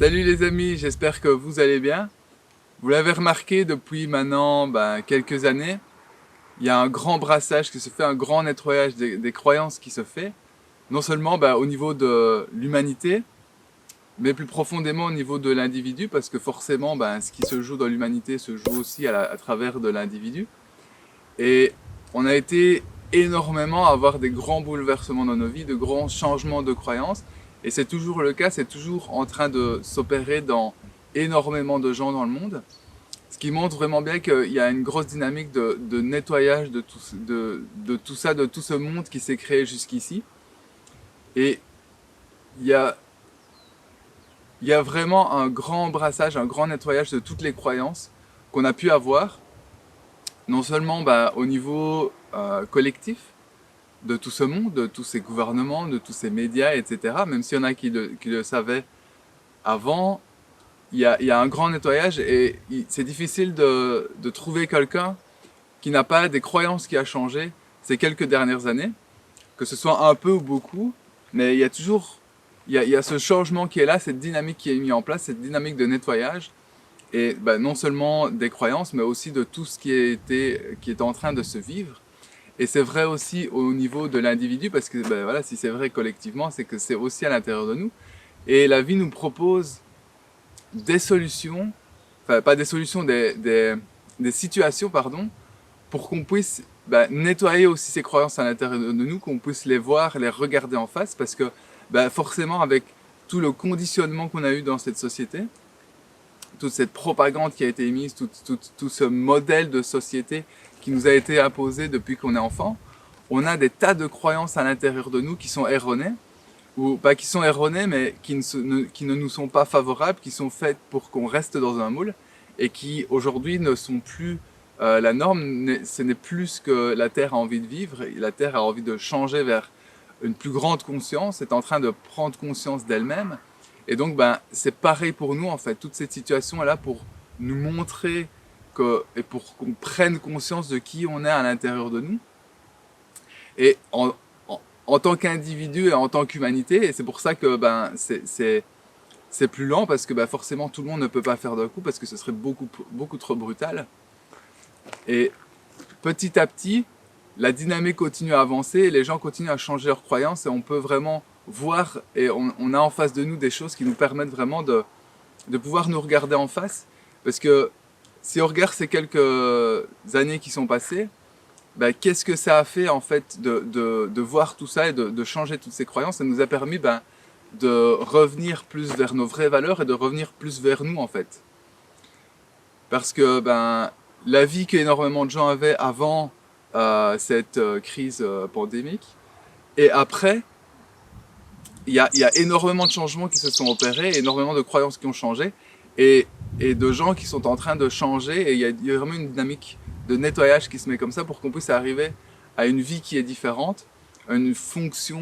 Salut les amis, j'espère que vous allez bien. Vous l'avez remarqué depuis maintenant quelques années, il y a un grand brassage qui se fait, un grand nettoyage des croyances qui se fait, non seulement au niveau de l'humanité, mais plus profondément au niveau de l'individu, parce que forcément ce qui se joue dans l'humanité se joue aussi à travers de l'individu. Et on a été énormément à avoir des grands bouleversements dans nos vies, de grands changements de croyances. Et c'est toujours le cas, c'est toujours en train de s'opérer dans énormément de gens dans le monde. Ce qui montre vraiment bien qu'il y a une grosse dynamique de nettoyage de tout ça, de tout ce monde qui s'est créé jusqu'ici. Et il y a, il y a vraiment un grand brassage, un grand nettoyage de toutes les croyances qu'on a pu avoir, non seulement au niveau collectif, de tout ce monde, de tous ces gouvernements, de tous ces médias, etc. Même s'il y en a qui le savaient avant, il y a un grand nettoyage et c'est difficile de trouver quelqu'un qui n'a pas des croyances qui a changé ces quelques dernières années, que ce soit un peu ou beaucoup, mais il y a toujours il y a ce changement qui est là, cette dynamique qui est mise en place, cette dynamique de nettoyage, et non seulement des croyances, mais aussi de tout ce qui est en train de se vivre. Et c'est vrai aussi au niveau de l'individu, parce que voilà, si c'est vrai collectivement, c'est que c'est aussi à l'intérieur de nous. Et la vie nous propose des solutions, enfin pas des solutions, des situations, pardon, pour qu'on puisse nettoyer aussi ces croyances à l'intérieur de nous, qu'on puisse les voir, les regarder en face, parce que forcément avec tout le conditionnement qu'on a eu dans cette société, toute cette propagande qui a été émise, tout ce modèle de société qui nous a été imposé depuis qu'on est enfant, on a des tas de croyances à l'intérieur de nous qui sont erronées, ou pas qui sont erronées, mais qui ne nous sont pas favorables, qui sont faites pour qu'on reste dans un moule, et qui aujourd'hui ne sont plus la norme. Ce n'est plus ce que la Terre a envie de vivre. La Terre a envie de changer vers une plus grande conscience, est en train de prendre conscience d'elle-même. Et donc, c'est pareil pour nous, en fait. Toute cette situation est là pour nous montrer et pour qu'on prenne conscience de qui on est à l'intérieur de nous. Et en tant qu'individu et en tant qu'humanité, et c'est pour ça que c'est plus lent, parce que forcément tout le monde ne peut pas faire d'un coup, parce que ce serait beaucoup trop brutal. Et petit à petit, la dynamique continue à avancer, et les gens continuent à changer leurs croyances, et on peut vraiment voir, et on a en face de nous des choses qui nous permettent vraiment de pouvoir nous regarder en face. Parce que si on regarde ces quelques années qui sont passées, qu'est-ce que ça a fait en fait de voir tout ça et de changer toutes ces croyances? Ça nous a permis de revenir plus vers nos vraies valeurs et de revenir plus vers nous en fait. Parce que la vie qu'énormément de gens avaient avant cette crise pandémique, et après, il y a énormément de changements qui se sont opérés, énormément de croyances qui ont changé, et de gens qui sont en train de changer, et il y a vraiment une dynamique de nettoyage qui se met comme ça pour qu'on puisse arriver à une vie qui est différente, à une fonction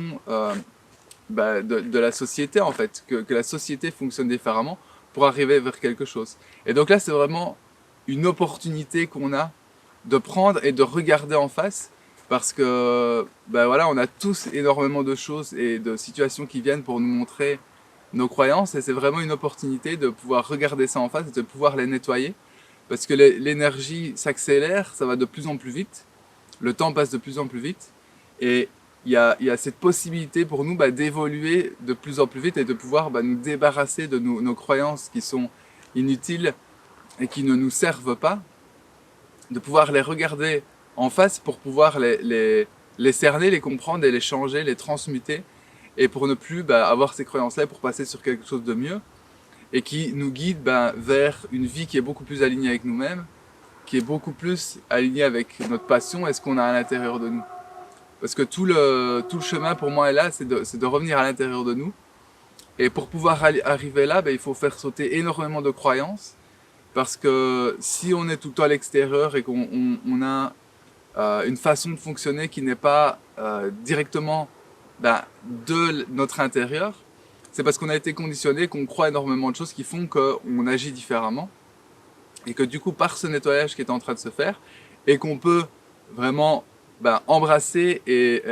de la société en fait, que la société fonctionne différemment pour arriver vers quelque chose. Et donc là, c'est vraiment une opportunité qu'on a de prendre et de regarder en face, parce que voilà, on a tous énormément de choses et de situations qui viennent pour nous montrer nos croyances, et c'est vraiment une opportunité de pouvoir regarder ça en face et de pouvoir les nettoyer, parce que l'énergie s'accélère, ça va de plus en plus vite, le temps passe de plus en plus vite, et il y a cette possibilité pour nous d'évoluer de plus en plus vite et de pouvoir nous débarrasser de nos croyances qui sont inutiles et qui ne nous servent pas, de pouvoir les regarder en face pour pouvoir les cerner, les comprendre et les changer, les transmuter, et pour ne plus avoir ces croyances-là, pour passer sur quelque chose de mieux, et qui nous guide vers une vie qui est beaucoup plus alignée avec nous-mêmes, qui est beaucoup plus alignée avec notre passion et ce qu'on a à l'intérieur de nous. Parce que tout le chemin pour moi est là, c'est de revenir à l'intérieur de nous. Et pour pouvoir arriver là, il faut faire sauter énormément de croyances. Parce que si on est tout le temps à l'extérieur et qu'on a une façon de fonctionner qui n'est pas directement de notre intérieur, c'est parce qu'on a été conditionné, qu'on croit énormément de choses qui font qu'on agit différemment. Et que du coup, par ce nettoyage qui est en train de se faire, et qu'on peut vraiment embrasser et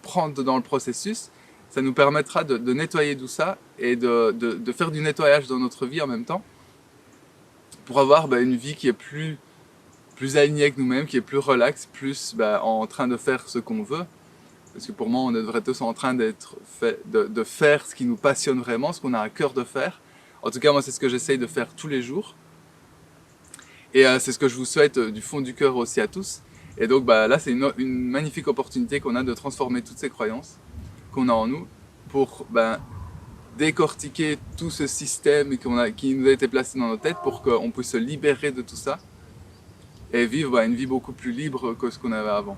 prendre dans le processus, ça nous permettra de nettoyer tout ça et de faire du nettoyage dans notre vie en même temps pour avoir une vie qui est plus alignée avec nous-mêmes, qui est plus relaxe, plus en train de faire ce qu'on veut. Parce que pour moi, on devrait tous en train de faire ce qui nous passionne vraiment, ce qu'on a à cœur de faire. En tout cas, moi, c'est ce que j'essaye de faire tous les jours. Et c'est ce que je vous souhaite du fond du cœur aussi à tous. Et donc là, c'est une magnifique opportunité qu'on a de transformer toutes ces croyances qu'on a en nous pour décortiquer tout ce système qui nous a été placé dans nos têtes pour qu'on puisse se libérer de tout ça et vivre une vie beaucoup plus libre que ce qu'on avait avant.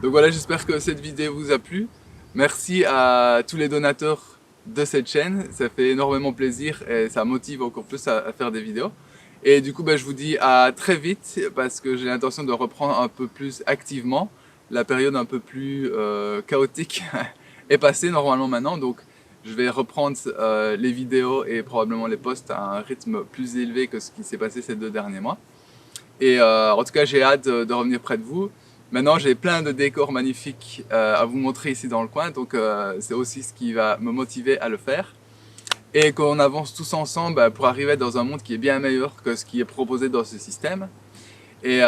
Donc voilà, j'espère que cette vidéo vous a plu. Merci à tous les donateurs de cette chaîne, ça fait énormément plaisir et ça motive encore plus à faire des vidéos. Et du coup, je vous dis à très vite parce que j'ai l'intention de reprendre un peu plus activement. La période un peu plus chaotique est passée normalement maintenant, donc je vais reprendre les vidéos et probablement les posts à un rythme plus élevé que ce qui s'est passé ces 2 derniers mois. Et en tout cas, j'ai hâte de revenir près de vous. Maintenant, j'ai plein de décors magnifiques à vous montrer ici dans le coin, donc c'est aussi ce qui va me motiver à le faire. Et qu'on avance tous ensemble pour arriver dans un monde qui est bien meilleur que ce qui est proposé dans ce système. Et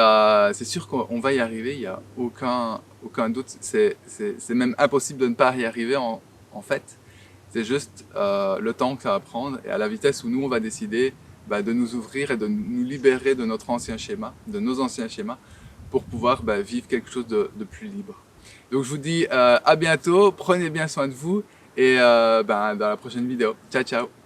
c'est sûr qu'on va y arriver, il n'y a aucun doute. C'est même impossible de ne pas y arriver en fait. C'est juste le temps que ça va prendre et à la vitesse où nous on va décider de nous ouvrir et de nous libérer de notre ancien schéma, de nos anciens schémas, pour pouvoir vivre quelque chose de plus libre. Donc je vous dis à bientôt, prenez bien soin de vous et dans la prochaine vidéo. Ciao ciao.